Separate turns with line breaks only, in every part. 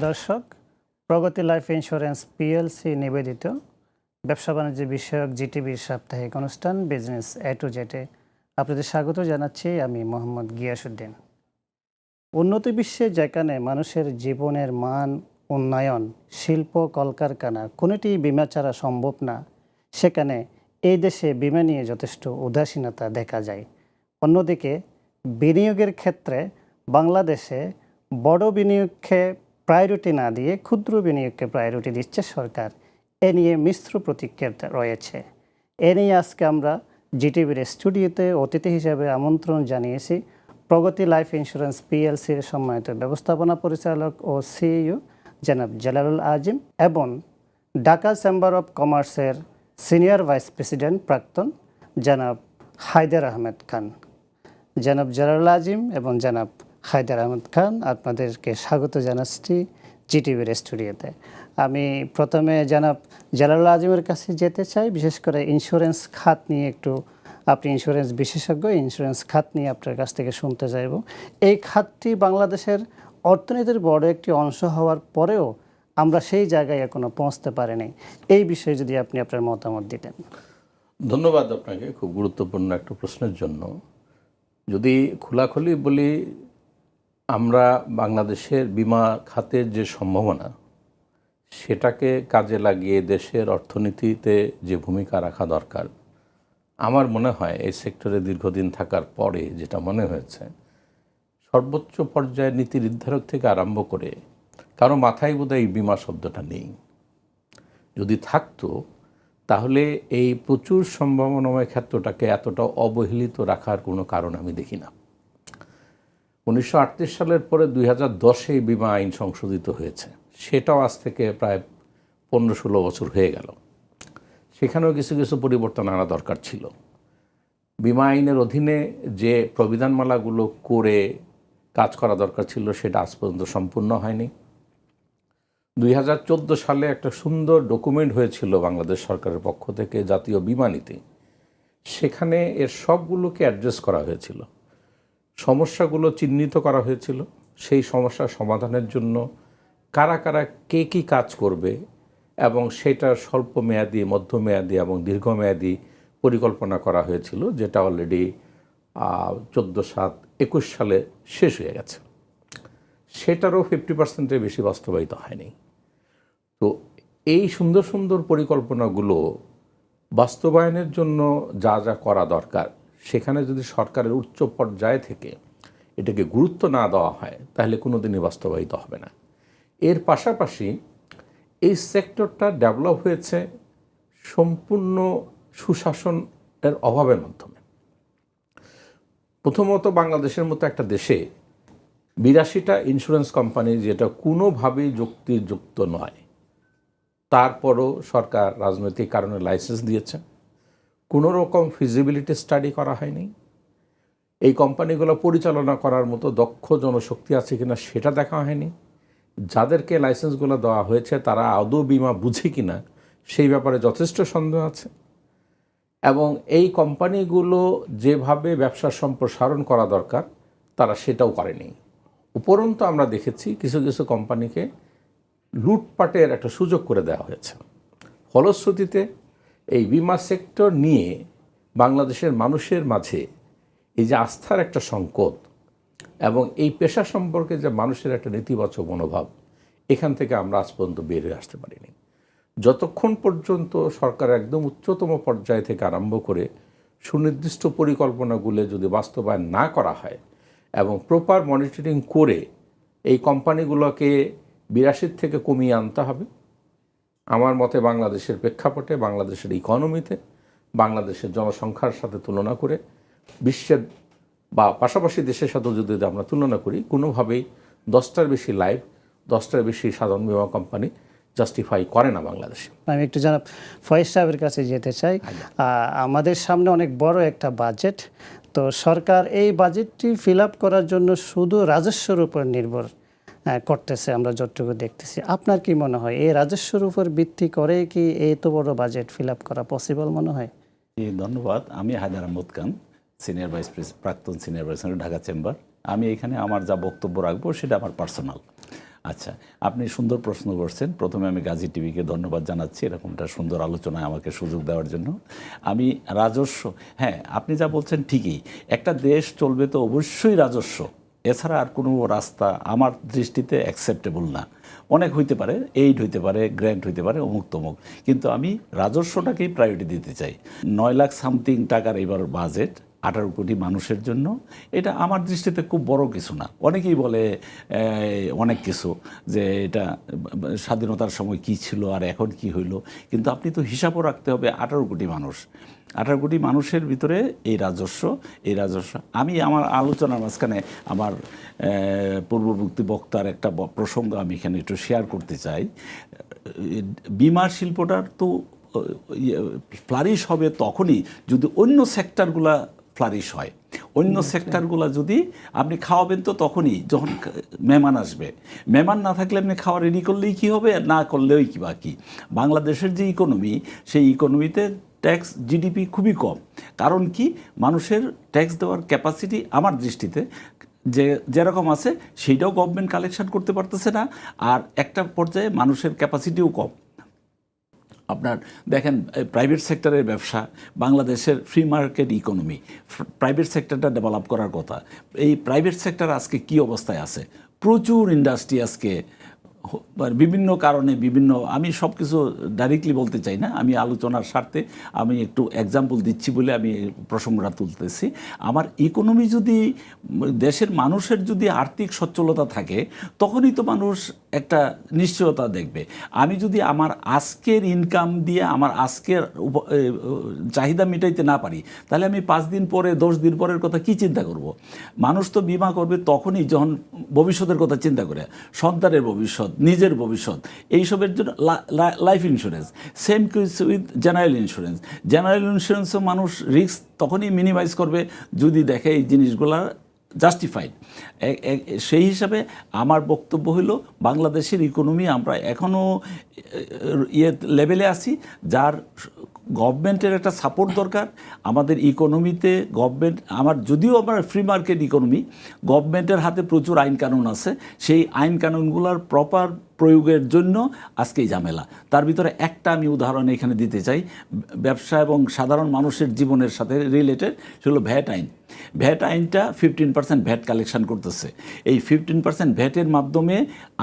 দর্শক, প্রগতি life insurance PLC নিবেদিত ব্যবসা বাণিজ্য বিষয়ক জিটিভির সাপ্তাহিক অনুষ্ঠান বিজনেস এ টু জেডে আপনাদের স্বাগত জানাচ্ছি। আমি মোহাম্মদ গিয়াসউদ্দিন। উন্নত বিশ্বে যেখানে মানুষের জীবনের মান উন্নয়ন, শিল্প, কলকারখানা কোনোটি বিমা ছাড়া সম্ভব না, সেখানে এই দেশে বিমা নিয়ে যথেষ্ট উদাসীনতা দেখা যায়। অন্যদিকে বিনিয়োগের ক্ষেত্রে বাংলাদেশে বড় বিনিয়োগকে প্রায়োরিটি না দিয়ে ক্ষুদ্র বিনিয়োগকে প্রায়োরিটি দিচ্ছে সরকার। এ নিয়ে মিশ্র প্রতিক্রিয়া রয়েছে। এ নিয়ে আজকে আমরা জিটিভির স্টুডিওতে অতিথি হিসেবে আমন্ত্রণ জানিয়েছি প্রগতি লাইফ ইন্স্যুরেন্স পিএলসির সম্মানিত ব্যবস্থাপনা পরিচালক ও সিইও জনাব জালালুল আজিম এবং ঢাকা চেম্বার অব কমার্সের সিনিয়র ভাইস প্রেসিডেন্ট প্রাক্তন জনাব হায়দার আহমেদ খান। জনাব জালালুল আজিম এবং জনাব হায়দার আহমেদ খান, আপনাদেরকে স্বাগত জানাচ্ছি জিটিভির স্টুডিওতে। আমি প্রথমে জনাব জালালুল আজিমের কাছে যেতে চাই, বিশেষ করে ইন্স্যুরেন্স খাত নিয়ে একটু, আপনি ইন্স্যুরেন্স বিশেষজ্ঞ, ইন্স্যুরেন্স খাত নিয়ে আপনার কাছ থেকে শুনতে চাইব। এই খাতটি বাংলাদেশের অর্থনীতির বড় একটি অংশ হওয়ার পরেও আমরা সেই জায়গায় এখনো পৌঁছতে পারিনি। এই বিষয়ে যদি আপনি আপনার মতামত দিতেন।
ধন্যবাদ আপনাকে খুব গুরুত্বপূর্ণ একটা প্রশ্নের জন্য। যদি খোলাখুলি বলি, আমরা বাংলাদেশের বিমা খাতের যে সম্ভাবনা সেটাকে কাজে লাগিয়ে দেশের অর্থনীতিতে যে ভূমিকা রাখা দরকার, আমার মনে হয় এই সেক্টরে দীর্ঘদিন থাকার পরে যেটা মনে হয়েছে, সর্বোচ্চ পর্যায়ের নীতি নির্ধারক থেকে আরম্ভ করে কারো মাথায় বোধহয় এই বিমা শব্দটা নেই। যদি থাকতো তাহলে এই প্রচুর সম্ভাবনাময় ক্ষেত্রটাকে এতটা অবহেলিত রাখার কোনো কারণ আমি দেখি না। 1938 সালের পরে 2010-এ বিমা আইন সংশোধিত হয়েছে, সেটাও আজ থেকে প্রায় 15-16 বছর হয়ে গেল। সেখানেও কিছু কিছু পরিবর্তন আনা দরকার ছিল। বিমা আইনের অধীনে যে প্রবিধানমালাগুলো করে কাজ করা দরকার ছিল সেটা আজ পর্যন্ত সম্পূর্ণ হয়নি। 2014 সালে একটা সুন্দর ডকুমেন্ট হয়েছিল বাংলাদেশ সরকারের পক্ষ থেকে, জাতীয় বিমা নীতি। সেখানে এর সবগুলোকে অ্যাড্রেস করা হয়েছিল, সমস্যাগুলো চিহ্নিত করা হয়েছিল, সেই সমস্যার সমাধানের জন্য কারা কারা কে কী কাজ করবে এবং সেটার স্বল্প মেয়াদি, মধ্যমেয়াদী এবং দীর্ঘমেয়াদী পরিকল্পনা করা হয়েছিল, যেটা অলরেডি 14/7/21 সালে শেষ হয়ে গেছে। সেটারও 50%-এর বেশি বাস্তবায়িত হয়নি। তো এই সুন্দর সুন্দর পরিকল্পনাগুলো বাস্তবায়নের জন্য যা যা করা দরকার, সেখানে যদি সরকারের উচ্চ পর্যায় থেকে এটাকে গুরুত্ব না দেওয়া হয় তাহলে কোনো দিনই বাস্তবায়িত হবে না। এর পাশাপাশি এই সেক্টরটা ডেভেলপ হয়েছে সম্পূর্ণ সুশাসনের অভাবের মাধ্যমে। প্রথমত, বাংলাদেশের মতো একটা দেশে 82টা ইন্স্যুরেন্স কোম্পানি, যেটা কোনোভাবেই যুক্তিযুক্ত নয়, তারপরও সরকার রাজনৈতিক কারণে লাইসেন্স দিয়েছে। কোনো রকম ফিজিবিলিটি স্টাডি করা হয়নি। এই কোম্পানিগুলো পরিচালনা করার মতো দক্ষ জনশক্তি আছে কিনা সেটা দেখা হয়নি। যাদেরকে লাইসেন্সগুলো দেওয়া হয়েছে তারা আদৌ বিমা বুঝে কিনা সেই ব্যাপারে যথেষ্ট সন্দেহ আছে। এবং এই কোম্পানিগুলো যেভাবে ব্যবসার সম্প্রসারণ করা দরকার তারা সেটাও করেনি। উপরন্তু আমরা দেখেছি কিছু কিছু কোম্পানিকে লুটপাটের একটা সুযোগ করে দেওয়া হয়েছে। ফলশ্রুতিতে এই বিমা সেক্টর নিয়ে বাংলাদেশের মানুষের মাঝে এই যে আস্থার একটা সংকট এবং এই পেশা সম্পর্কে যে মানুষের একটা নেতিবাচক মনোভাব, এখান থেকে আমরা আজ পর্যন্ত বের হয়ে আসতে পারিনি। যতক্ষণ পর্যন্ত সরকার একদম উচ্চতম পর্যায় থেকে আরম্ভ করে সুনির্দিষ্ট পরিকল্পনাগুলো যদি বাস্তবায়ন না করা হয় এবং প্রপার মনিটরিং করে এই কোম্পানিগুলোকে 82 থেকে কমিয়ে আনতে হবে, আমার মতে বাংলাদেশের প্রেক্ষাপটে, বাংলাদেশের ইকোনমিতে, বাংলাদেশের জনসংখ্যার সাথে তুলনা করে বিশ্বের বা পাশাপাশি দেশের সাথে যদি আমরা তুলনা করি, কোনোভাবেই 10টার বেশি লাইফ, 10টার বেশি সাধারণ বিমা কোম্পানি জাস্টিফাই করে না বাংলাদেশে।
আমি একটু জনাব ফয়েজ সাহেবের কাছে যেতে চাই। আমাদের সামনে অনেক বড় একটা বাজেট, তো সরকার এই বাজেটটি ফিল আপ করার জন্য শুধু রাজস্বের উপর নির্ভর করতেছে, আমরা যতটুকু দেখতেছি। আপনার কি মনে হয় এই রাজস্বের উপর ভিত্তি করে কি এত বড় বাজেট ফিল আপ করা পসিবল মনে হয়?
ধন্যবাদ। আমি হায়দার আহমেদ খান, প্রাক্তন senior vice president, Dhaka chamber. আমি এখানে আমার যা বক্তব্য রাখবো সেটা আমার পার্সোনাল। আচ্ছা, আপনি সুন্দর প্রশ্ন করছেন। প্রথমে আমি গাজী টিভিকে ধন্যবাদ জানাচ্ছি এরকমটা সুন্দর আলোচনায় আমাকে সুযোগ দেওয়ার জন্য। আমি রাজস্ব, হ্যাঁ আপনি যা বলছেন ঠিকই, একটা দেশ চলবে তো অবশ্যই রাজস্ব, এছাড়া আর কোনো রাস্তা আমার দৃষ্টিতে অ্যাকসেপ্টেবল না। অনেক হইতে পারে, এইড হইতে পারে, গ্র্যান্ট হইতে পারে, অমুক তমুক, কিন্তু আমি রাজস্বটাকেই প্রায়োরিটি দিতে চাই। 9 লাখ সামথিং টাকার এবার বাজেট 18 কোটি মানুষের জন্য, এটা আমার দৃষ্টিতে খুব বড় কিছু না। অনেকেই বলে অনেক কিছু, যে এটা স্বাধীনতার সময় কি ছিল আর এখন কি হইল, কিন্তু আপনি তো হিসাবও রাখতে হবে 18 কোটি মানুষ। 18 কোটি মানুষের ভিতরে এই রাজস্ব, আমি আমার আলোচনার মাঝখানে আমার পূর্ববর্তী বক্তার একটা প্রসঙ্গ আমি এখানে একটু শেয়ার করতে চাই। বিমা শিল্পটার তো ফ্লারিশ হবে তখনই যদি অন্য সেক্টরগুলা ফ্লারিশ হয়। অন্য সেক্টরগুলো যদি আপনি খাওয়াবেন তো তখনই যখন মেহমান আসবে। মেহমান না থাকলে আপনি খাওয়া রেডি করলেই কি হবে, না করলেও কি বাকি। বাংলাদেশের যে ইকোনমি, সেই ইকোনমিতে ট্যাক্স জিডিপি খুবই কম। কারণ কি, মানুষের ট্যাক্স দেওয়ার ক্যাপাসিটি আমার দৃষ্টিতে যেরকম আছে সেইটাও গভর্নমেন্ট কালেকশন করতে পারতেছে না, আর একটা পর্যায়ে মানুষের ক্যাপাসিটিও কম। আপনার দেখেন প্রাইভেট সেক্টরের ব্যবসা, বাংলাদেশের ফ্রি মার্কেট ইকোনমি, প্রাইভেট সেক্টরটা ডেভেলপ করার কথা। এই প্রাইভেট সেক্টর আজকে কি অবস্থায় আছে? প্রচুর ইন্ডাস্ট্রি আজকে বিভিন্ন কারণে আমি সব কিছু ডাইরেক্টলি বলতে চাই না, আমি আলোচনার স্বার্থে আমি একটু এক্সাম্পল দিচ্ছি বলে আমি প্রসঙ্গটা তুলতেছি। আমার ইকোনমি যদি, দেশের মানুষের যদি আর্থিক সচ্ছলতা থাকে তখনই তো মানুষ একটা নিশ্চয়তা দেখবে। আমি যদি আমার আজকের ইনকাম দিয়ে আমার আজকের চাহিদা মেটাইতে না পারি, তাহলে আমি 5 দিন পরে 10 দিন পরের কথা কি চিন্তা করব? মানুষ তো বিমা করবে তখনই যখন ভবিষ্যতের কথা চিন্তা করে, সন্তানের ভবিষ্যৎ, নিজের ভবিষ্যৎ, এইসবের জন্য লাইফ ইন্স্যুরেন্স। সেম কিছু উইথ জেনারেল ইন্স্যুরেন্স। জেনারেল ইন্স্যুরেন্সও মানুষ রিস্ক তখনই মিনিমাইজ করবে যদি দেখে এই জিনিসগুলা জাস্টিফাইড। সেই হিসাবে আমার বক্তব্য হলো, বাংলাদেশের ইকোনমি আমরা এখনও লেভেলে আছি যার গভর্নমেন্টের একটা সাপোর্ট দরকার। আমাদের ইকোনমিতে গভর্নমেন্ট, যদিও আমার ফ্রি মার্কেট ইকোনমি, গভর্নমেন্টের হাতে প্রচুর আইন কানুন আছে, সেই আইন কানুনগুলোর প্রপার প্রয়োগের জন্য আজকেই ঝামেলা। তার ভিতরে একটা আমি উদাহরণ এখানে দিতে চাই, ব্যবসা এবং সাধারণ মানুষের জীবনের সাথে রিলেটেড, সেগুলো ভ্যাট আইন। ভ্যাট আইনটা 15% ভ্যাট কালেকশন করতেছে। এই 15% ভ্যাটের মাধ্যমে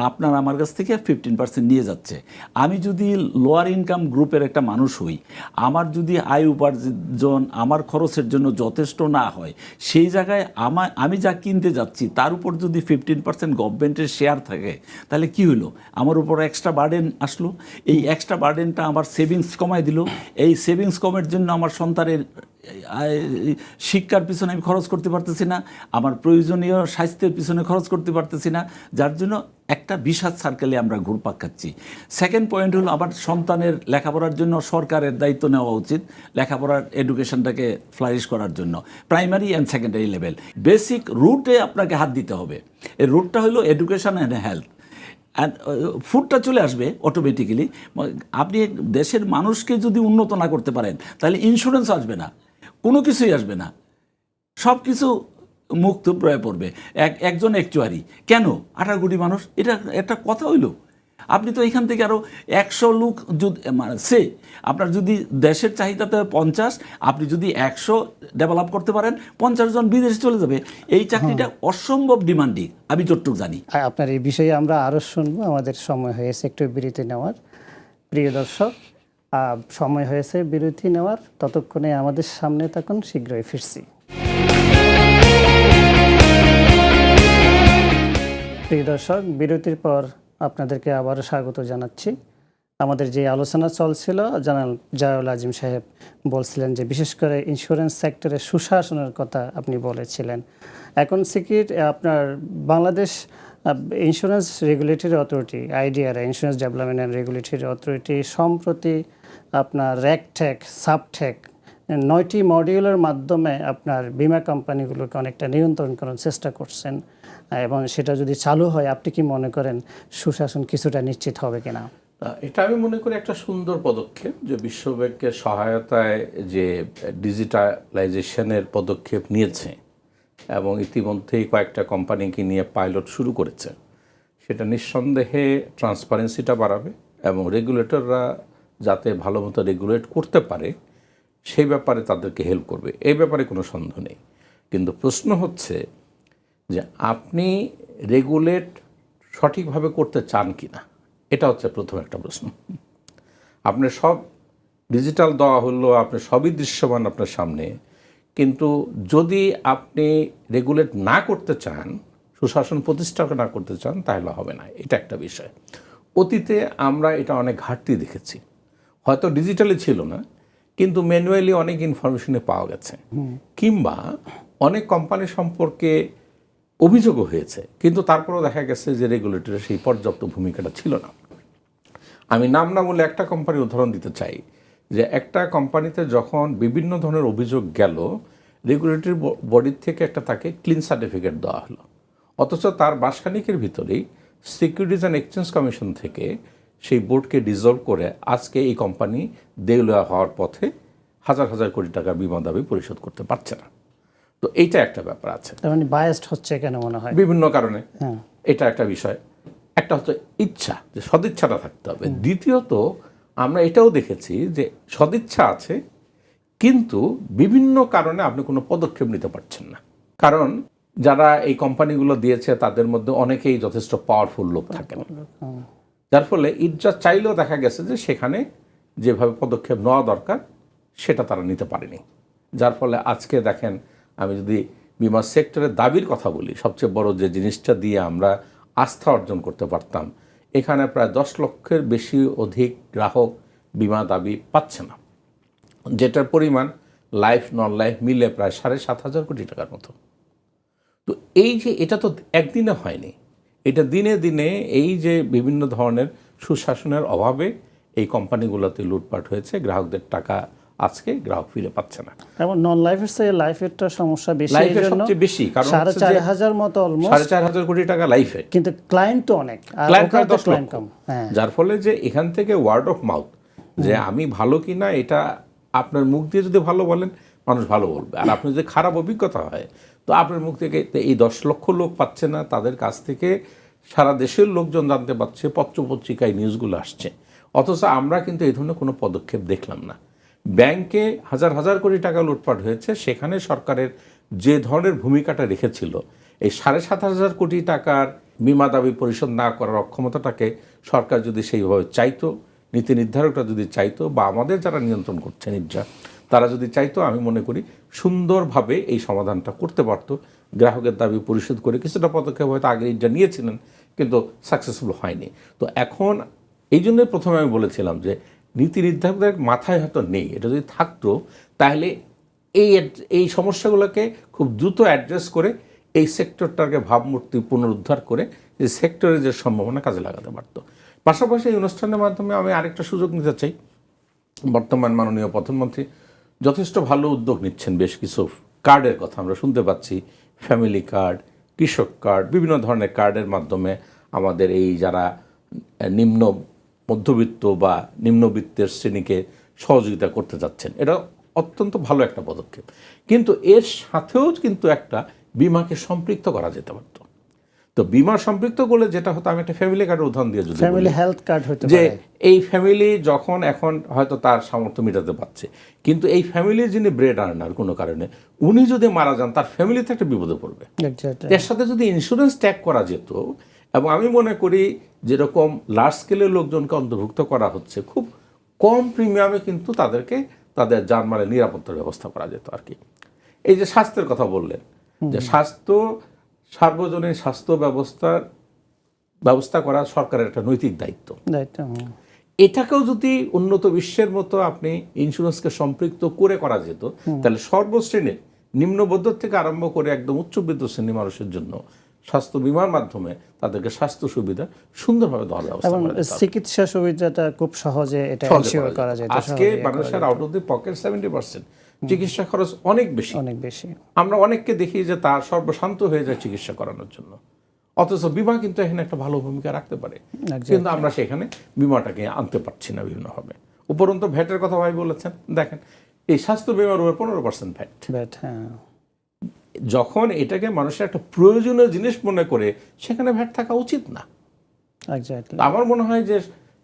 আপনার আমার কাছ থেকে 15% নিয়ে যাচ্ছে। আমি যদি লোয়ার ইনকাম গ্রুপের একটা মানুষ হই, আমার যদি আয় উপার্জন আমার খরচের জন্য যথেষ্ট না হয়, সেই জায়গায় আমি যা কিনতে যাচ্ছি তার উপর যদি 15% গভর্নমেন্টের শেয়ার থাকে, তাহলে কি হলো? আমার উপর এক্সট্রা বার্ডেন আসলো। এই এক্সট্রা বার্ডেনটা আমার সেভিংস কমায় দিল। এই সেভিংস কমের জন্য আমার সন্তানের শিক্ষার পিছনে আমি খরচ করতে পারতেছি না, আমার প্রয়োজনীয় স্বাস্থ্যের পিছনে খরচ করতে পারতেছি না, যার জন্য একটা বিষাদ সার্কেলে আমরা ঘুরপাক খাচ্ছি। সেকেন্ড পয়েন্ট হলো, আমার সন্তানের লেখাপড়ার জন্য সরকারের দায়িত্ব নেওয়া উচিত, লেখাপড়ার এডুকেশনটাকে ফ্লারিশ করার জন্য, primary and secondary level. Basic রুটে আপনাকে হাত দিতে হবে। এই রুটটা হলো এডুকেশন অ্যান্ড হেলথ, অ্যান্ড ফুডটা চলে আসবে অটোমেটিক্যালি। আপনি দেশের মানুষকে যদি উন্নত না করতে পারেন, তাহলে ইন্স্যুরেন্স আসবে না, কোনো কিছুই আসবে না, সব কিছু মুক্ত প্রয়ে পড়বে। একজন একচুয়ারি কেন 18 কোটি মানুষ, এটা একটা কথা হইল? আপনি তো এখান থেকে আরও 100 লোক সে আপনার যদি দেশের চাহিদাতে 50, আপনি যদি 100 ডেভেলপ করতে পারেন, 50 জন বিদেশে চলে যাবে। এই চাকরিটা অসম্ভব ডিমান্ডিং, আমি যতটুকু জানি।
আপনার এই বিষয়ে আমরা আরও শুনবো, আমাদের সময় হয়েছে একটু বিরতি নেওয়ার। প্রিয় দর্শক, সময় হয়েছে বিরতি নেওয়ার, ততক্ষণে আমাদের সামনে থাকুন, শীঘ্রই ফিরছি। প্রিয় দর্শক, বিরতির পর আপনাদেরকে আবারও স্বাগত জানাচ্ছি। আমাদের যে আলোচনা চলছিল, জালাল আজিম সাহেব বলছিলেন যে বিশেষ করে ইন্স্যুরেন্স সেক্টরে সুশাসনের কথা আপনি বলেছিলেন। এখন আপনার Bangladesh insurance regulatory authority, IDR, insurance development and regulatory authority, সম্প্রতি আপনার র্যাকটেক, সাবটেক 9টি মডিউলের মাধ্যমে আপনার বিমা কোম্পানিগুলোকে অনেকটা নিয়ন্ত্রণ করার চেষ্টা করছেন, এবং সেটা যদি চালু হয়, আপনি কি মনে করেন সুশাসন কিছুটা নিশ্চিত হবে কিনা?
এটা আমি মনে করি একটা সুন্দর পদক্ষেপ, যে বিশ্বব্যাংকের সহায়তায় যে ডিজিটালাইজেশনের পদক্ষেপ নিয়েছে এবং ইতিমধ্যেই কয়েকটা কোম্পানিকে নিয়ে পাইলট শুরু করেছে। সেটা নিঃসন্দেহে ট্রান্সপারেন্সিটা বাড়াবে এবং রেগুলেটররা যাতে ভালো মতো রেগুলেট করতে পারে সেই ব্যাপারে তাদেরকে হেল্প করবে, এই ব্যাপারে কোনো সন্দেহ নেই। কিন্তু প্রশ্ন হচ্ছে যে আপনি রেগুলেট সঠিকভাবে করতে চান কি না, এটা হচ্ছে প্রথম একটা প্রশ্ন। আপনি সব ডিজিটাল দেওয়া হলো, আপনি সবই দৃশ্যমান আপনার সামনে, কিন্তু যদি আপনি রেগুলেট না করতে চান, সুশাসন প্রতিষ্ঠা না করতে চান, তাহলে হবে না। এটা একটা বিষয়। অতীতে আমরা এটা অনেক ঘাটতি দেখেছি, হয়তো ডিজিটালি ছিল না কিন্তু ম্যানুয়ালি অনেক ইনফরমেশনে পাওয়া গেছে, কিংবা অনেক কোম্পানি সম্পর্কে অভিযোগও হয়েছে, কিন্তু তারপরেও দেখা গেছে যে রেগুলেটরের সেই পর্যাপ্ত ভূমিকাটা ছিল না। আমি নাম না বলে একটা কোম্পানির উদাহরণ দিতে চাই, যে একটা কোম্পানিতে যখন বিভিন্ন ধরনের অভিযোগ গেল, রেগুলেটরি বডির থেকে একটা তাকে ক্লিন সার্টিফিকেট দেওয়া হলো, অথচ তার মাসখানেকের ভিতরেই সিকিউরিটিজ অ্যান্ড এক্সচেঞ্জ কমিশন থেকে সেই বোর্ডকে ডিসলভ করে আজকে এই কোম্পানি দেউলিয়া হওয়ার পথে হাজার হাজার কোটি টাকার বিমা দাবি পরিশোধ করতে পারছে না। তো এইটা একটা ব্যাপার আছে,
তার মানে বায়াসড হচ্ছে কেন মনে হয়
বিভিন্ন কারণে।
হ্যাঁ,
এটা একটা বিষয়। একটা হচ্ছে ইচ্ছা, যে সদিচ্ছাটা থাকতে হবে। দ্বিতীয়ত আমরা এটাও দেখেছি যে সদিচ্ছা আছে কিন্তু বিভিন্ন কারণে আপনি কোনো পদক্ষেপ নিতে পারছেন না। কারণ যারা এই কোম্পানিগুলো দিয়েছে তাদের মধ্যে অনেকেই যথেষ্ট পাওয়ারফুল লোক থাকেন, যার ফলে ইচ্ছা চাইলেও দেখা গেছে যে সেখানে যেভাবে পদক্ষেপ নেওয়া দরকার সেটা তারা নিতে পারেনি। যার ফলে আজকে দেখেন, আমি যদি বিমা সেক্টরের দাবির কথা বলি, সবচেয়ে বড় যে জিনিসটা দিয়ে আমরা আস্থা অর্জন করতে পারতাম, এখানে প্রায় 10 লক্ষের অধিক গ্রাহক বিমা দাবি পাচ্ছে না, যেটার পরিমাণ লাইফ নন লাইফ মিলে প্রায় 7,500 কোটি টাকার মতো। তো এই যে এটা তো একদিনে হয়নি, এটা দিনে দিনে এই যে বিভিন্ন ধরনের সুশাসনের অভাবে এই কোম্পানিগুলোতে লুটপাট হয়েছে, গ্রাহকদের টাকা আজকে গ্রাহক ফিরে পাচ্ছে না।
এবং নন লাইফের চেয়ে লাইফেরটা সমস্যা বেশি,
লাইফের সবচেয়ে বেশি, কারণ
4,500 মতো অলমোস্ট
4,500 কোটি টাকা লাইফে,
কিন্তু ক্লায়েন্ট তো অনেক, আর
ক্লায়েন্ট
ওখানে তো
10
ক্লায়েন্ট
লক্ষ।
কম। হ্যাঁ,
যার ফলে যে এখান থেকে ওয়ার্ড অফ মাউথ, যে আমি ভালো কিনা এটা আপনার মুখ দিয়ে যদি ভালো বলেন মানুষ ভালো বলবে, আর আপনার যদি খারাপ অভিজ্ঞতা হয় তো আপনার মুখ থেকে এই 10 লক্ষ লোক পাচ্ছে না, তাদের কাছ থেকে সারা দেশের লোকজন জানতে পারছে, পত্রপত্রিকায় নিউজগুলো আসছে, অথচ আমরা কিন্তু এই ধরনের কোনো পদক্ষেপ দেখলাম না। ব্যাংকে হাজার হাজার কোটি টাকা লুটপাট হয়েছে, সেখানে সরকারের যে ধরনের ভূমিকাটা রেখেছিল, এই 7,500 কোটি টাকার বিমা দাবি পরিশোধ না করার অক্ষমতাটাকে সরকার যদি সেইভাবে চাইতো, নীতি নির্ধারকরা যদি চাইতো, বা আমাদের যারা নিয়ন্ত্রণ করছে নির্যা, তারা যদি চাইতো, আমি মনে করি সুন্দরভাবে এই সমাধানটা করতে পারতো। গ্রাহকের দাবি পরিশোধ করে কিছুটা পদক্ষেপ হয়তো আগে নির্যা নিয়েছিলেন কিন্তু সাকসেসফুল হয়নি। তো এখন এই জন্যই প্রথমে আমি বলেছিলাম যে নীতি নির্ধারকদের মাথায় হয়তো নেই, এটা যদি থাকতো তাহলে এই সমস্যাগুলোকে খুব দ্রুত অ্যাড্রেস করে এই সেক্টরটাকে ভাবমূর্তি পুনরুদ্ধার করে এই সেক্টরের যে সম্ভাবনা কাজে লাগাতে পারত। পাশাপাশি এই অনুষ্ঠানের মাধ্যমে আমি আরেকটা সুযোগ নিতে চাই, বর্তমান মাননীয় প্রধানমন্ত্রী যথেষ্ট ভালো উদ্যোগ নিচ্ছেন, বেশ কিছু কার্ডের কথা আমরা শুনতে পাচ্ছি, ফ্যামিলি কার্ড, কৃষক কার্ড, বিভিন্ন ধরনের কার্ডের মাধ্যমে আমাদের এই যারা নিম্ন মধ্যবিত্ত বা নিম্নবিত্তের শ্রেণীকে সহযোগিতা করতে যাচ্ছেন, এটা অত্যন্ত ভালো একটা পদক্ষেপ। কিন্তু এর সাথেও কিন্তু একটা বিমাকে সম্পৃক্ত করা যেতে পারত। তো বিমা সম্পৃক্ত করলে যেটা হতো, আমি একটা ফ্যামিলি কার্ডের উদাহরণ দিয়ে যদি
ফ্যামিলি হেলথ কার্ড হতে
যে
পারে,
এই ফ্যামিলি যখন এখন হয়তো তার সামর্থ্য মেটাতে পারছে, কিন্তু এই ফ্যামিলির যিনি ব্রেড আর্নার কোনো কারণে উনি যদি মারা যান, তার ফ্যামিলিতে একটা বিপদে পড়বে।
Exactly.
এর সাথে যদি ইন্স্যুরেন্স ট্যাগ করা যেত, এবং আমি মনে করি যেরকম লার্জ স্কেলের লোকজনকে অন্তর্ভুক্ত করা হচ্ছে, খুব কম প্রিমিয়ামে কিন্তু তাদেরকে তাদের জানমালের নিরাপত্তার ব্যবস্থা করা যেত আর কি। এই যে স্বাস্থ্যের কথা বললেন, যে সার্বজনীন স্বাস্থ্য ব্যবস্থা করা সরকারের একটা নৈতিক দায়িত্ব। এটাকেও যদি উন্নত বিশ্বের মতো আপনি ইন্স্যুরেন্সকে সম্পৃক্ত করে করা যেত, তাহলে সর্বশ্রেণীর নিম্নবদ্ধ থেকে আরম্ভ করে একদম উচ্চবিত্ত শ্রেণীর মানুষের জন্য স্বাস্থ্য বিমার মাধ্যমে তাদেরকে স্বাস্থ্য সুবিধা সুন্দরভাবে দেওয়ার ব্যবস্থা
এবং
করা যেত।
চিকিৎসা সুবিধাটা খুব সহজে এটা এনশিওর করা যায়।
আজকে বাংলাদেশের আউট অফ দি পকেট 70% চিকিৎসা খরচ অনেক বেশি। আমরা অনেককে দেখি যে তার সর্বশান্ত হয়ে যায় চিকিৎসা করানোর জন্য, অথচ বিমা কিন্তু এখানে একটা ভালো ভূমিকা রাখতে পারে, কিন্তু আমরা সেখানে বিমাটাকে আনতে পারছি না বিভিন্নভাবে। উপরন্তু ভ্যাটের কথা ভাই বলেছেন, দেখেন এই স্বাস্থ্য বিমার উপর 15% ভ্যাট। যখন এটাকে মানুষের একটা প্রয়োজনীয় জিনিস মনে করে, সেখানে ভ্যাট থাকা উচিত না।
এক্স্যাক্টলি।
আমার মনে হয় যে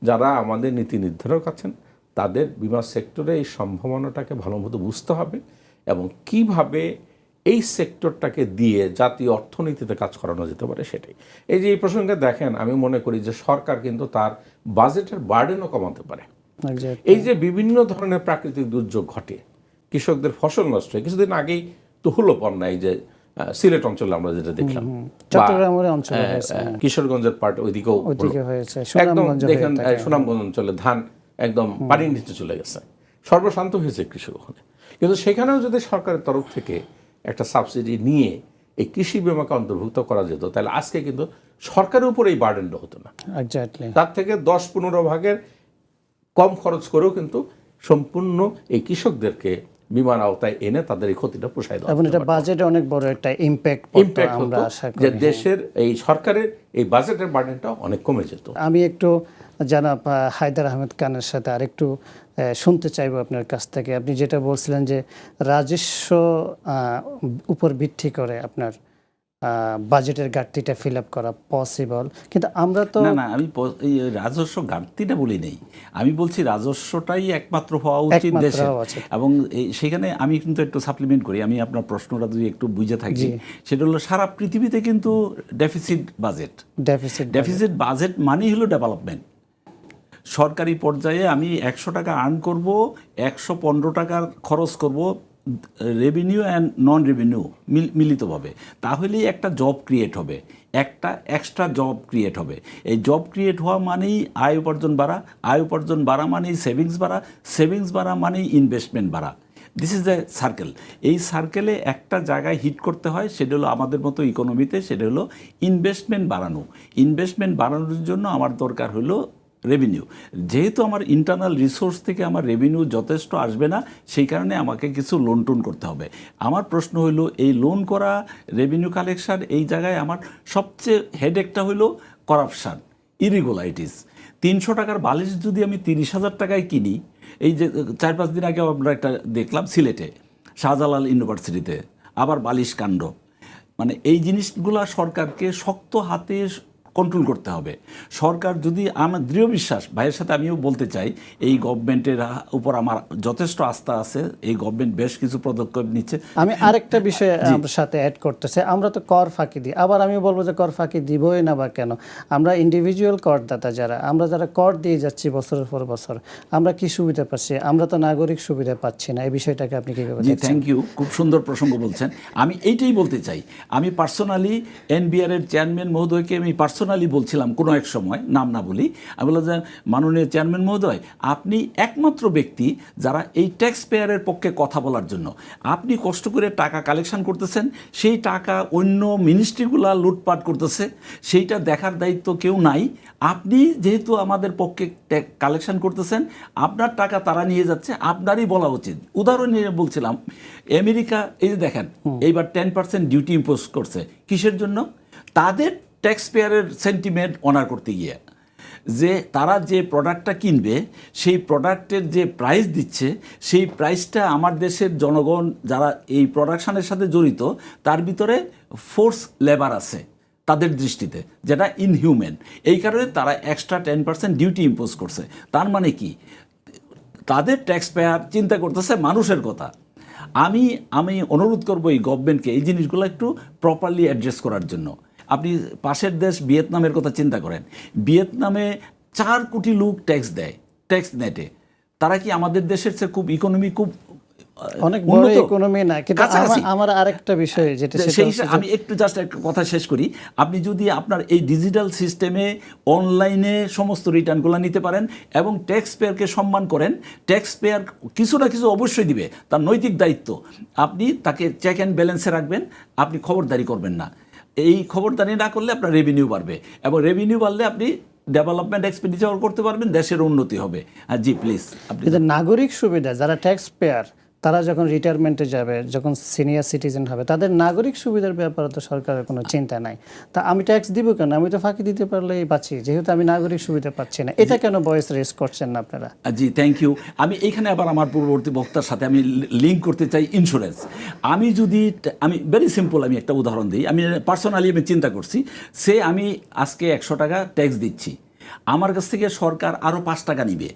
যারা আমাদের নীতি নির্ধারক আছেন তাদের বিমা সেক্টরে এই সম্ভাবনাটাকে ভালো মতো বুঝতে হবে এবং কিভাবে এই সেক্টরটাকে দিয়ে জাতীয় অর্থনীতিতে কাজ করানো যেতে পারে সেটাই। এই যে এই প্রসঙ্গে দেখেন, আমি মনে করি যে সরকার কিন্তু তার বাজেটের বার্ডেনও কমাতে পারে। এই যে বিভিন্ন ধরনের প্রাকৃতিক দুর্যোগ ঘটে, কৃষকদের ফসল নষ্ট হয়, কিছুদিন আগেই তো হলো বন্যা, এই যে সিলেট অঞ্চলে আমরা যেটা দেখলাম,
চট্টগ্রামের অঞ্চলে হয়েছে,
কিশোরগঞ্জের পার্ট ওইদিকেও
হয়েছে,
একদম দেখেন সুনামগঞ্জ অঞ্চলে ধান একদম পানির নিচে চলে গেছে, সর্বশান্ত হয়েছে কৃষক ওখানে। কিন্তু সেখানেও যদি সরকারের তরফ থেকে একটা সাবসিডি নিয়ে এই কৃষি বিমাকে অন্তর্ভুক্ত করা যেত, তাহলে আজকে কিন্তু সরকারের উপর এই বার্ডেনটা হতো না। তার থেকে 10-15 ভাগের কম খরচ করেও কিন্তু সম্পূর্ণ এই কৃষকদেরকে বিমার আওতায় এনে তাদের এই ক্ষতিটা পোষায় দেওয়া,
এবং এটা বাজেটে অনেক বড় একটা ইম্প্যাক্ট
হতো, যে দেশের এই সরকারের এই বাজেটের বার্ডেনটা অনেক কমে যেত।
আমি একটু জনাব হায়দার আহমেদ খানের সাথে আরেকটু শুনতে চাইবো আপনার কাছ থেকে। আপনি যেটা বলছিলেন যে রাজস্ব উপর ভিত্তি করে আপনার বাজেটের ঘাটতিটা ফিল আপ করা পসিবল, কিন্তু আমরা তো
না আমি এই রাজস্ব ঘাটতিটা বলি নেই, আমি বলছি রাজস্বটাই একমাত্র হওয়া উচিত দেশে। এবং সেখানে আমি কিন্তু একটু সাপ্লিমেন্ট করি, আমি আপনার প্রশ্নটা যদি একটু বুঝে থাকি, সেটা হলো সারা পৃথিবীতে কিন্তু ডেফিসিট বাজেট মানেই হলো ডেভেলপমেন্ট। সরকারি পর্যায়ে আমি 100 টাকা আর্ন করব, 115 টাকার খরচ করব রেভিনিউ অ্যান্ড নন রেভিনিউ মিলিতভাবে, তাহলেই একটা জব ক্রিয়েট হবে, একটা এক্সট্রা জব ক্রিয়েট হবে। এই জব ক্রিয়েট হওয়া মানেই আয় উপার্জন বাড়া, আয় উপার্জন বাড়া মানেই সেভিংস বাড়া, সেভিংস বাড়া মানেই ইনভেস্টমেন্ট বাড়া। This is the circle. এই সার্কেলে একটা জায়গায় হিট করতে হয়, সেটা হলো আমাদের মতো ইকোনমিতে, সেটা হলো ইনভেস্টমেন্ট বাড়ানো। ইনভেস্টমেন্ট বাড়ানোর জন্য আমার দরকার হলো রেভিনিউ। যেহেতু আমার ইন্টারনাল রিসোর্স থেকে আমার রেভিনিউ যথেষ্ট আসবে না, সেই কারণে আমাকে কিছু লোন টোন করতে হবে। আমার প্রশ্ন হলো এই লোন করা, রেভিনিউ কালেকশন, এই জায়গায় আমার সবচেয়ে হেডেকটা হলো করাপশান, ইরেগুলারিটিস। 300 টাকার বালিশ যদি আমি 30,000 টাকায় কিনি, এই যে 4-5 দিন আগে আমরা একটা দেখলাম সিলেটে শাহজালাল ইউনিভার্সিটিতে আবার বালিশ কাণ্ড। মানে এই জিনিসগুলো সরকারকে শক্ত হাতে কন্ট্রোল করতে হবে। সরকার যদি, আমার দৃঢ় বিশ্বাস, ভাইয়ের সাথে আমিও বলতে চাই, এই গভর্নমেন্টের উপর আমার যথেষ্ট আস্থা আছে, এই গভর্নমেন্ট বেশ কিছু পদক্ষেপ নিচ্ছে।
আমি আরেকটা বিষয় আমার সাথে অ্যাড করতেছে, আমরা তো কর ফাঁকি দিই, আবার আমি বলবো যে কর ফাঁকি দিবই না বা কেন? আমরা ইন্ডিভিজুয়াল করদাতা যারা কর দিয়ে যাচ্ছি বছরের পর বছর, আমরা কি সুবিধা পাচ্ছি? আমরা তো নাগরিক সুবিধা পাচ্ছি না। এই বিষয়টাকে আপনি কীভাবে দেখছেন?
থ্যাংক ইউ, খুব সুন্দর প্রসঙ্গ বলছেন। আমি এইটাই বলতে চাই, আমি পার্সোনালি এনবিআর এর চেয়ারম্যান মহোদয়কে আমি পার্সোনালি বলছিলাম কোনো এক সময়, নাম না বলি, আমি বললাম যে মাননীয় চেয়ারম্যান মহোদয়, আপনি একমাত্র ব্যক্তি যারা এই ট্যাক্স পেয়ারের পক্ষে কথা বলার জন্য, আপনি কষ্ট করে টাকা কালেকশন করতেছেন, সেই টাকা অন্য মিনিস্ট্রিগুলা লুটপাট করতেছে, সেইটা দেখার দায়িত্ব কেউ নাই। আপনি যেহেতু আমাদের পক্ষে কালেকশন করতেছেন, আপনার টাকা তারা নিয়ে যাচ্ছে, আপনারই বলা উচিত। উদাহরণ নিয়ে বলছিলাম, আমেরিকা এই যে দেখেন এইবার 10% ডিউটি ইম্পোজ করছে, কিসের জন্য? তাদের ট্যাক্স পেয়ারের সেন্টিমেন্ট অনার করতে গিয়ে, যে তারা যে প্রোডাক্টটা কিনবে, সেই প্রোডাক্টের যে প্রাইস দিচ্ছে, সেই প্রাইসটা আমার দেশের জনগণ যারা এই প্রোডাকশানের সাথে জড়িত, তার ভিতরে ফোর্স লেবার আছে তাদের দৃষ্টিতে, যেটা ইনহিউম্যান। এই কারণে তারা এক্সট্রা 10% ডিউটি ইম্পোজ করছে। তার মানে কি? তাদের ট্যাক্স পেয়ার চিন্তা করতেছে মানুষের কথা। আমি অনুরোধ করবো এই গভর্নমেন্টকে এই জিনিসগুলো একটু প্রপারলি অ্যাড্রেস করার জন্য। আপনি পাশের দেশ ভিয়েতনামের কথা চিন্তা করেন, ভিয়েতনামে 4 কোটি লোক ট্যাক্স দেয়, ট্যাক্স নেটে। তারা কি আমাদের দেশের চেয়ে খুব ইকোনমি খুব
অনেক বড় ইকোনমি না? কিন্তু আমার আরেকটা বিষয় যেটা,
আমি একটু জাস্ট একটা কথা শেষ করি। আপনি যদি আপনার এই ডিজিটাল সিস্টেমে অনলাইনে সমস্ত রিটার্নগুলো নিতে পারেন এবং ট্যাক্স পেয়ারকে সম্মান করেন, ট্যাক্স পেয়ার কিছু না কিছু অবশ্যই দিবে, তার নৈতিক দায়িত্ব। আপনি তাকে চেক অ্যান্ড ব্যালেন্সে রাখবেন, আপনি খবরদারি করবেন না। এই খবরদারি না করলে আপনার রেভিনিউ বাড়বে, এবং রেভিনিউ বাড়লে আপনি ডেভেলপমেন্ট এক্সপেন্ডিচার করতে পারবেন, দেশের উন্নতি হবে। জি প্লিজ। আপনি
নাগরিক সুবিধা, যারা ট্যাক্স পেয়ার, তারা যখন রিটায়ারমেন্টে যাবে, যখন সিনিয়র সিটিজেন হবে, তাদের নাগরিক সুবিধার ব্যাপারে তো সরকারের কোনো চিন্তা নাই। তা আমি ট্যাক্স দিব কেন? আমি তো ফাঁকি দিতে পারলেই বাঁচি, যেহেতু আমি নাগরিক সুবিধা পাচ্ছি না। এটা কেন ভয়েস রেজ করছেন না আপনারা?
জি থ্যাংক ইউ। আমি এইখানে আবার আমার পূর্ববর্তী বক্তার সাথে আমি লিঙ্ক করতে চাই ইন্স্যুরেন্স। আমি ভেরি সিম্পল, আমি একটা উদাহরণ দিই। আমি পার্সোনালি চিন্তা করছি, আমি আজকে 100 টাকা ট্যাক্স দিচ্ছি, আমার কাছ থেকে সরকার আরও 5 টাকা নিবে,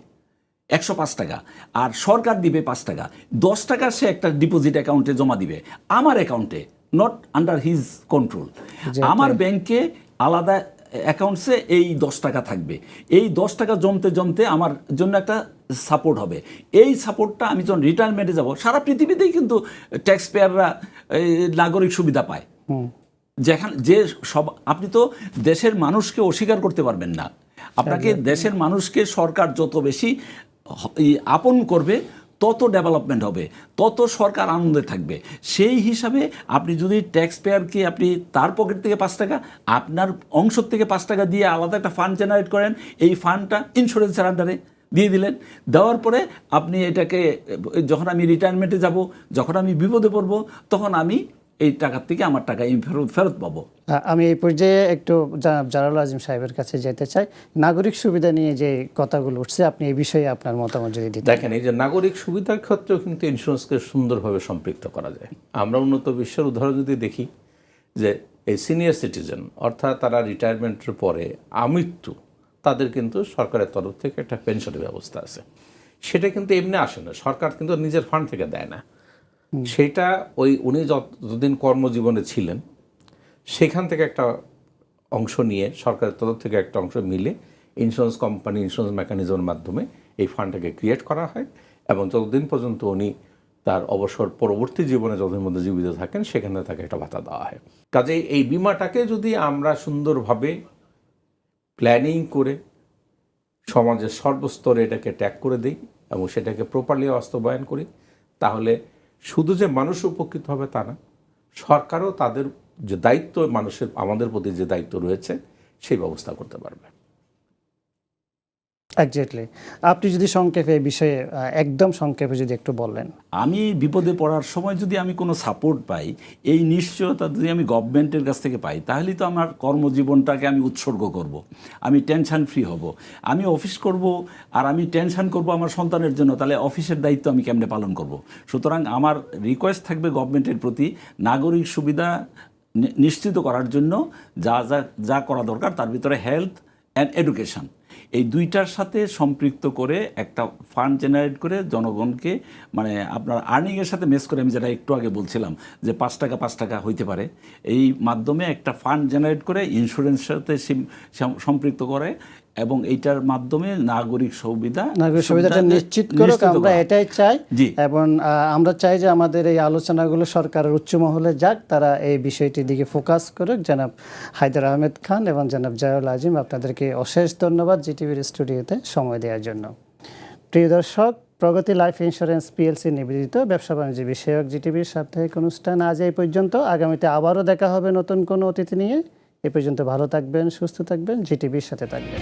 105 টাকা, আর সরকার দিবে 5 টাকা, 10 টাকা সে একটা ডিপোজিট অ্যাকাউন্টে জমা দিবে আমার অ্যাকাউন্টে, নট আন্ডার হিজ কন্ট্রোল। আমার ব্যাংকে আলাদা অ্যাকাউন্টসে এই 10 টাকা থাকবে। এই 10 টাকা জমতে জমতে আমার জন্য একটা সাপোর্ট হবে। এই সাপোর্টটা আমি যখন রিটায়ারমেন্টে যাব, সারা পৃথিবীতেই কিন্তু ট্যাক্স পেয়াররা নাগরিক সুবিধা পায়। যেখানে যে সব, আপনি তো দেশের মানুষকে অস্বীকার করতে পারবেন না। আপনাকে দেশের মানুষকে সরকার যত বেশি আপন করবে তত ডেভেলপমেন্ট হবে, তত সরকার আনন্দে থাকবে। সেই হিসাবে আপনি যদি ট্যাক্স পেয়ারকে আপনি তার পকেট থেকে 5 টাকা, আপনার অংশ থেকে 5 টাকা দিয়ে আলাদা একটা ফান্ড জেনারেট করেন, এই ফান্ডটা ইন্স্যুরেন্সের আন্ডারে দিয়ে দিলেন, দেওয়ার পরে আপনি এটাকে যখন আমি রিটায়ারমেন্টে যাব, যখন আমি বিপদে পড়ব, তখন আমি এই টাকার থেকে আমার টাকা ফেরত পাবো।
আমি এই পর্যায়ে একটু জালাল আজিম সাহেবের কাছে যেতে চাই। নাগরিক সুবিধা নিয়ে যে কথাগুলো উঠছে, আপনি এই বিষয়ে আপনার মতামত যদি দিতেন।
দেখেন, এই যে নাগরিক সুবিধার ক্ষেত্রেও কিন্তু ইন্স্যুরেন্সকে সুন্দরভাবে সম্পৃক্ত করা যায়। আমরা উন্নত বিশ্বের উদাহরণ যদি দেখি, যে এই সিনিয়র সিটিজেন, অর্থাৎ তারা রিটায়ারমেন্টের পরে আমৃত্যু, তাদের কিন্তু সরকারের তরফ থেকে একটা পেনশনের ব্যবস্থা আছে। সেটা কিন্তু এমনি আসে না, সরকার কিন্তু নিজের ফান্ড থেকে দেয় না। সেটা উনি যতদিন কর্মজীবনে ছিলেন সেখান থেকে একটা অংশ নিয়ে, সরকারের তরফ থেকে একটা অংশ মিলে ইন্স্যুরেন্স কোম্পানি, ইন্স্যুরেন্স মেকানিজমের মাধ্যমে এই ফান্ডটাকে ক্রিয়েট করা হয়, এবং যতদিন পর্যন্ত উনি তার অবসর পরবর্তী জীবনে যতদিন মধ্যে জীবিত থাকেন সেখানে তাকে একটা ভাতা দেওয়া হয়। কাজেই এই বিমাটাকে যদি আমরা সুন্দরভাবে প্ল্যানিং করে সমাজের সর্বস্তরে এটাকে ট্যাগ করে দিই এবং সেটাকে প্রপারলি বাস্তবায়ন করি, তাহলে শুধু যে মানুষ উপকৃত হবে তা না, সরকারও তাদের যে দায়িত্ব, আমাদের প্রতি যে দায়িত্ব রয়েছে সেই ব্যবস্থা করতে পারবে।
এক্স্যাক্টলি। আপনি যদি সংক্ষেপে এই বিষয়ে একদম সংক্ষেপে যদি একটু বললেন।
আমি বিপদে পড়ার সময় যদি আমি কোনো সাপোর্ট পাই, এই নিশ্চয়তা যদি আমি গভর্নমেন্টের কাছ থেকে পাই, তাহলেই তো আমার কর্মজীবনটাকে আমি উৎসর্গ করব, আমি টেনশন ফ্রি হব। আমি অফিস করব আর আমি টেনশন করব আমার সন্তানের জন্য, তাহলে অফিসের দায়িত্ব আমি কেমনে পালন করব? সুতরাং আমার রিকোয়েস্ট থাকবে গভর্নমেন্টের প্রতি, নাগরিক সুবিধা নিশ্চিত করার জন্য যা যা যা করা দরকার, তার ভিতরে হেলথ অ্যান্ড এডুকেশন, এই দুইটার সাথে সম্পৃক্ত করে একটা ফান্ড জেনারেট করে জনগণকে, মানে আপনার আর্নিংয়ের সাথে মেস করে, আমি যেটা একটু আগে বলছিলাম যে 5 টাকা 5 টাকা হইতে পারে, এই মাধ্যমে একটা ফান্ড জেনারেট করে ইন্স্যুরেন্সের সাথে সম্পৃক্ত করে, এবং এইটার মাধ্যমে নাগরিক সুবিধাটা
নিশ্চিত করে আমরা এটাই চাই। এবং আমরা চাই যে আমাদের এই আলোচনাগুলো সরকারের উচ্চ মহলে যাক, তারা এই বিষয়টির দিকে ফোকাস করুক। জনাব হায়দার আহমেদ খান এবং জনাব জালাল আজিম, আপনাদেরকে অশেষ ধন্যবাদ জিটিভির স্টুডিওতে সময় দেওয়ার জন্য। প্রিয় দর্শক, প্রগতি লাইফ ইন্স্যুরেন্স পিএলসি নিবেদিত ব্যবসা বাণিজ্য বিষয়ক জিটিভির সাপ্তাহিক অনুষ্ঠান আজ এই পর্যন্ত। আগামীতে আবারও দেখা হবে নতুন কোনো অতিথি নিয়ে। এ পর্যন্ত ভালো থাকবেন, সুস্থ থাকবেন, জিটিভির সাথে থাকবেন।